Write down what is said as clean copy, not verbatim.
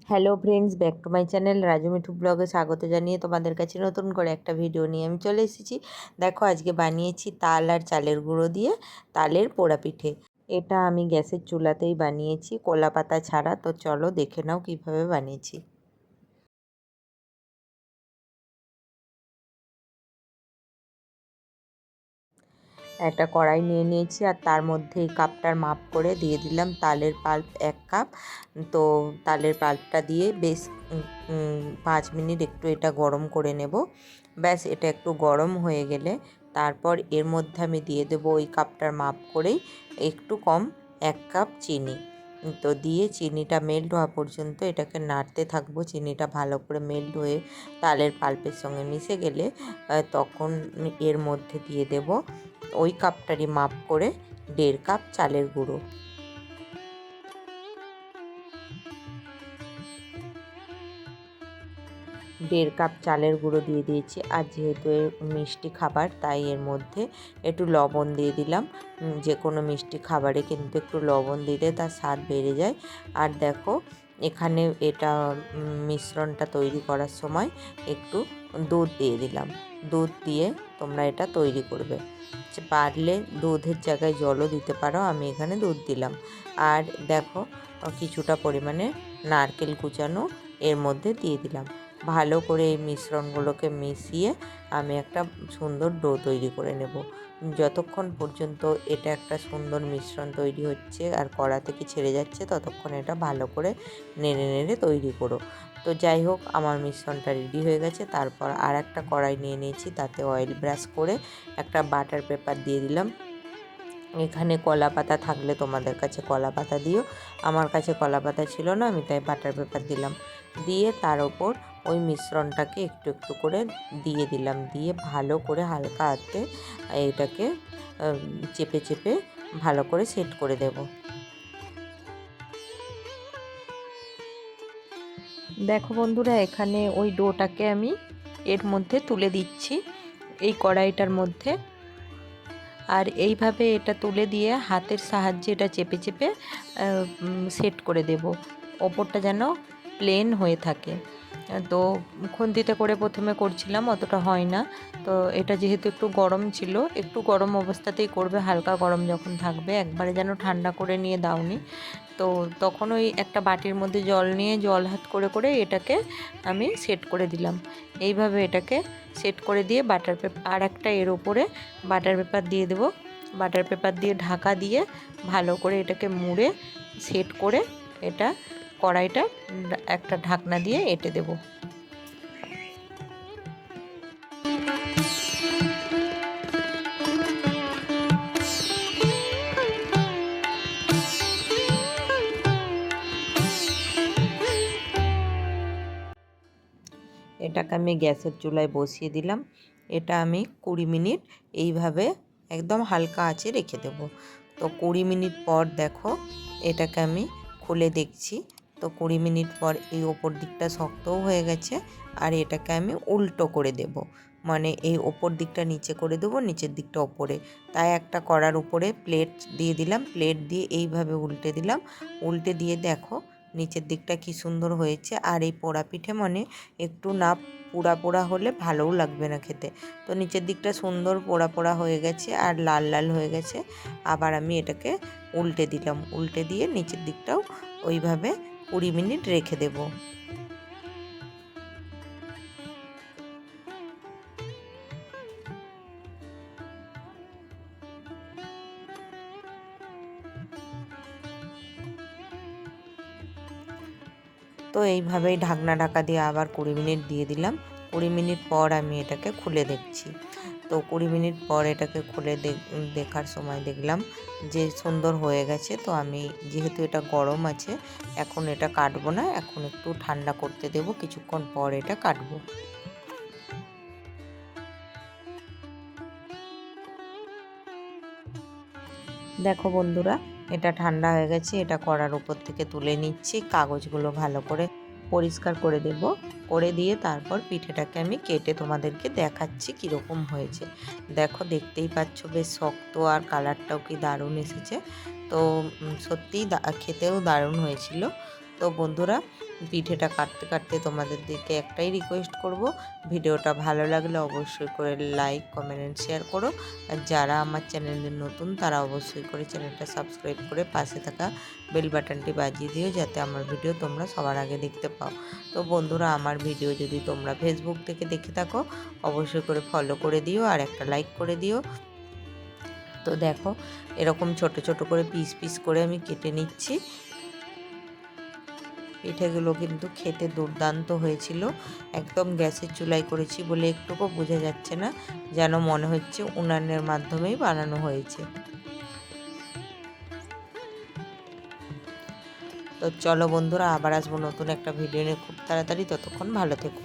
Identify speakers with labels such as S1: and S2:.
S1: Hello friends, back to my channel Raju Mithu ব্লগে স্বাগত জানিয়ে তোমাদের কাছে নতুন করে একটা ভিডিও নিয়ে আমি চলে এসেছি। দেখো, আজকে বানিয়েছি তাল আর চালের গুঁড়ো দিয়ে তালের পোড়া পিঠে। এটা আমি গ্যাসের চুলাতেই বানিয়েছি, কলা পাতা ছাড়া। তো চলো দেখে নাও কীভাবে বানিয়েছি। একটা কড়াই নিয়ে নিয়েছি আর তার মধ্যে এই কাপটার মাপ করে দিয়ে দিলাম তালের পাল্প 1 কাপ। তো তালের পাল্পটা দিয়ে বেশ 5 মিনিট একটু এটা গরম করে নেব। ব্যাস, এটা একটু গরম হয়ে গেলে তারপর এর মধ্যে আমি দিয়ে দেবো ওই কাপটার মাপ করেই একটু কম 1 কাপ চিনি। তো দিয়ে চিনিটা মেল্ট হওয়া পর্যন্ত এটাকে নাড়তে থাকবো। চিনিটা ভালো করে মেল্ট হয়ে তালের পাল্পের সঙ্গে মিশে গেলে তখন এর মধ্যে দিয়ে দেব ওই কাপটারই মাপ করে 1.5 কাপ চালের গুঁড়ো। 1.5 কাপ চালের গুঁড়ো দিয়ে দিয়েছি। আর যেহেতু এর মিষ্টি খাবার, তাই এর মধ্যে একটু লবণ দিয়ে দিলাম। যে কোনো মিষ্টি খাবারে কিন্তু একটু লবণ দিলে তার স্বাদ বেড়ে যায়। আর দেখো, এখানে এটা মিশ্রণটা তৈরি করার সময় একটু দুধ দিয়ে দিলাম। দুধ দিয়ে তোমরা এটা তৈরি করবে। পারলে দুধের জায়গায় জলও দিতে পারো, আমি এখানে দুধ দিলাম। আর দেখো, কিছুটা পরিমাণে নারকেল কুচানো এর মধ্যে দিয়ে দিলাম। ভালো করে এই মিশ্রণগুলোকে মিশিয়ে আমি একটা সুন্দর ডো তৈরি করে নেব। যতক্ষণ পর্যন্ত এটা একটা সুন্দর মিশ্রণ তৈরি হচ্ছে আর কড়া থেকে ছেড়ে যাচ্ছে, ততক্ষণ এটা ভালো করে নেড়ে নেড়ে তৈরি করো। তো যাই হোক, আমার মিশ্রণটা রেডি হয়ে গেছে। তারপর আর একটা কড়াই নিয়ে নিয়েছি, তাতে অয়েল ব্রাশ করে একটা বাটার পেপার দিয়ে দিলাম। এখানে কলা পাতা থাকলে তোমাদের কাছে কলা পাতা দিও। আমার কাছে কলা পাতা ছিল না, আমি তাই বাটার পেপার দিলাম। দিয়ে তার ওপর ওই মিশ্রণটাকে একটু একটু করে দিয়ে দিলাম। দিয়ে ভালো করে হালকা হাতে এটাকে চেপে চেপে ভালো করে সেট করে দেব। দেখো বন্ধুরা, এখানে ওই ডোটাকে আমি এর মধ্যে তুলে দিচ্ছি, এই কড়াইটার মধ্যে। আর এইভাবে এটা তুলে দিয়ে হাতের সাহায্যে এটা চেপে চেপে সেট করে দেব। ওপরটা যেন প্লেন হয়ে থাকে। তো খুন্তিতে করে প্রথমে করছিলাম, অতটা হয় না। তো এটা যেহেতু একটু গরম ছিল, একটু গরম অবস্থাতেই করবে, হালকা গরম যখন থাকবে। একবারে যেন ঠান্ডা করে নিয়ে দাওনি। তো তখন ওই একটা বাটির মধ্যে জল নিয়ে জল হাত করে করে এটাকে আমি সেট করে দিলাম। এইভাবে এটাকে সেট করে দিয়ে বাটার পেপার আর একটা এর ওপরে বাটার পেপার দিয়ে দেবো। বাটার পেপার দিয়ে ঢাকা দিয়ে ভালো করে এটাকে মুড়ে সেট করে এটা কড়াইটা একটা ঢাকনা দিয়ে এঁটে দেবো। এটাকে আমি গ্যাসের চুলায় বসিয়ে দিলাম। এটা আমি 20 মিনিট এইভাবে একদম হালকা আঁচে রেখে দেব। তো 20 মিনিট পর দেখো, এটাকে আমি খুলে দেখছি। তো 20 মিনিট পর এই ওপর দিকটা শক্তও হয়ে গেছে। আর এটাকে আমি উল্টো করে দেব, মানে এই ওপর দিকটা নিচে করে দেবো, নিচের দিকটা ওপরে। তাই একটা কড়ার উপরে প্লেট দিয়ে দিলাম, প্লেট দিয়ে এইভাবে উল্টে দিলাম। উল্টে দিয়ে দেখো নিচের দিকটা কি সুন্দর হয়েছে। আর এই পোড়া পিঠে মানে একটু না পোড়া পোড়া হলে ভালোও লাগবে না খেতে। তো নিচের দিকটা সুন্দর পোড়া পোড়া হয়ে গেছে আর লাল লাল হয়ে গেছে। আবার আমি এটাকে উল্টে দিলাম, উল্টে দিয়ে নিচের দিকটাও ওইভাবে 20 মিনিট রেখে দেব। তো এইভাবেই ঢাকনা ঢাকা দিয়ে আবার 20 মিনিট দিয়ে দিলাম। 20 মিনিট পর আমি এটাকে খুলে দেখছি। তো 20 মিনিট পর এটাকে খুলে দেখার সময় দেখলাম যে সুন্দর হয়ে গেছে। তো আমি যেহেতু এটা গরম আছে, এখন এটা কাটবো না, এখন একটু ঠান্ডা করতে দেব, কিছুক্ষণ পর এটা কাটবো। দেখো বন্ধুরা, এটা ঠান্ডা হয়ে গেছে। এটা কড়ার উপর থেকে তুলে নিচ্ছি, কাগজগুলো ভালো করে পরিষ্কার করে দেব। করে দিয়ে তারপর পিঠেটাকে আমি কেটে তোমাদেরকে দেখাচ্ছি কীরকম হয়েছে। দেখো, দেখতেই পাচ্ছ বেশ শক্ত, আর কালারটাও কি দারুণ এসেছে। তো সত্যিই খেতেও দারুণ হয়েছিল। তো বন্ধুরা, পিঠেটা কাটতে কাটতে তোমাদের দিকে একটাই রিকোয়েস্ট করব, ভিডিওটা ভালো লাগলে অবশ্যই করে লাইক, কমেন্ট এন্ড শেয়ার করো। আর যারা আমার চ্যানেলে নতুন তারা অবশ্যই করে চ্যানেলটা সাবস্ক্রাইব করে পাশে থাকা বেল বাটনটি বাজিয়ে দিও, যাতে আমার ভিডিও তোমরা সবার আগে দেখতে পাও। তো বন্ধুরা, আমার ভিডিও যদি তোমরা ফেসবুক থেকে দেখে থাকো অবশ্যই করে ফলো করে দিও আর একটা লাইক করে দিও। তো দেখো, এরকম ছোট ছোট করে পিস পিস করে আমি কেটে নিচ্ছি। পিঠেগুলো কিন্তু খেতে দুর্দান্ত হয়েছিল। একদম গ্যাসের চুলায় করেছি বলে একটুকু বোঝা যাচ্ছে না, যেন মনে হচ্ছে উনানের মাধ্যমেই বানানো হয়েছে। তো চলো বন্ধুরা, আবার আসবো নতুন একটা ভিডিও নিয়ে খুব তাড়াতাড়ি। ততক্ষণ ভালো থেকো।